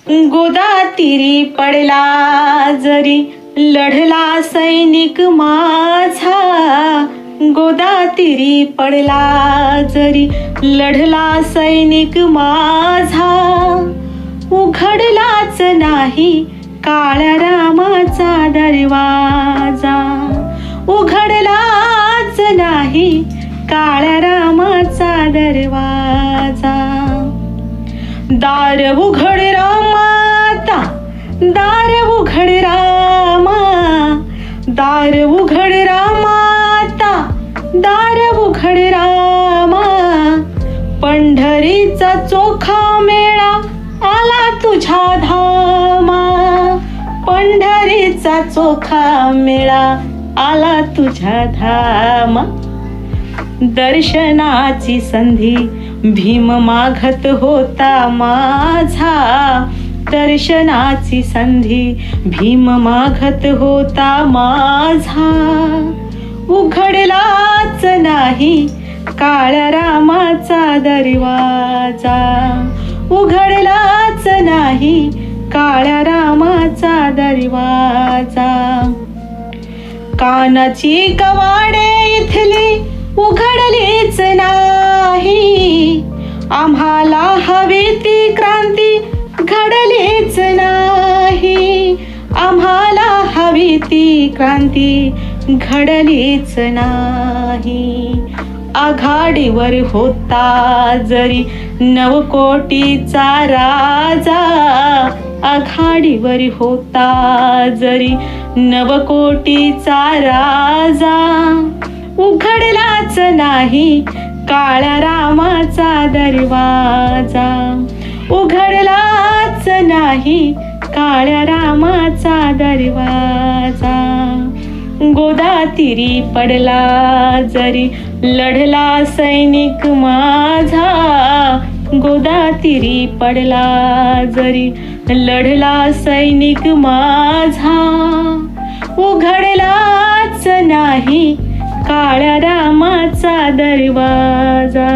गोदातीरी पडला जरी लढला सैनिक माझा, गोदातीरी पडला जरी लढला सैनिक माझा, उघडलाच नाही काळ्या रामाचा दरवाजा, उघडलाच नाही काळ्या रामाचा दरवाजा. दार उघड रामाता, दार उघड रामा, दार उघड रामाता, दार उघड रामा, पंढरीचा चोखा मेळा आला तुझ्या धामा, पंढरीचा चोखा मेळा आला तुझ्या धामा. दर्शनाची संधी भीम मागत होता माझा, दर्शनाची संधी भीम मागत होता माझा, उघडलाच नाही काळ्या रामाचा दरवाजा, उघडलाच नाही काळ्या रामाचा दरवाजा. कानाची कवाडे इथली उघडलीच नाही, आम्हाला हवी ती क्रांती घडलीच नाही, आम्हाला हवी ती क्रांती घडलीच नाही. आघाडीवर होता जरी नवकोटीचा राजा, आघाडीवर होता जरी नवकोटीचा राजा, उघडलाच नाही काळ्या रामाचा दरवाजा, उघडलाच नाही काळ्या रामाचा दरवाजा. गोदातीरी पडला जरी लढला सैनिक माझा, गोदातीरी पडला जरी लढला सैनिक माझा, उघडलाच नाही काळ्या रामाचा दरवाजा.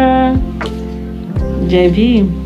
जय भीम.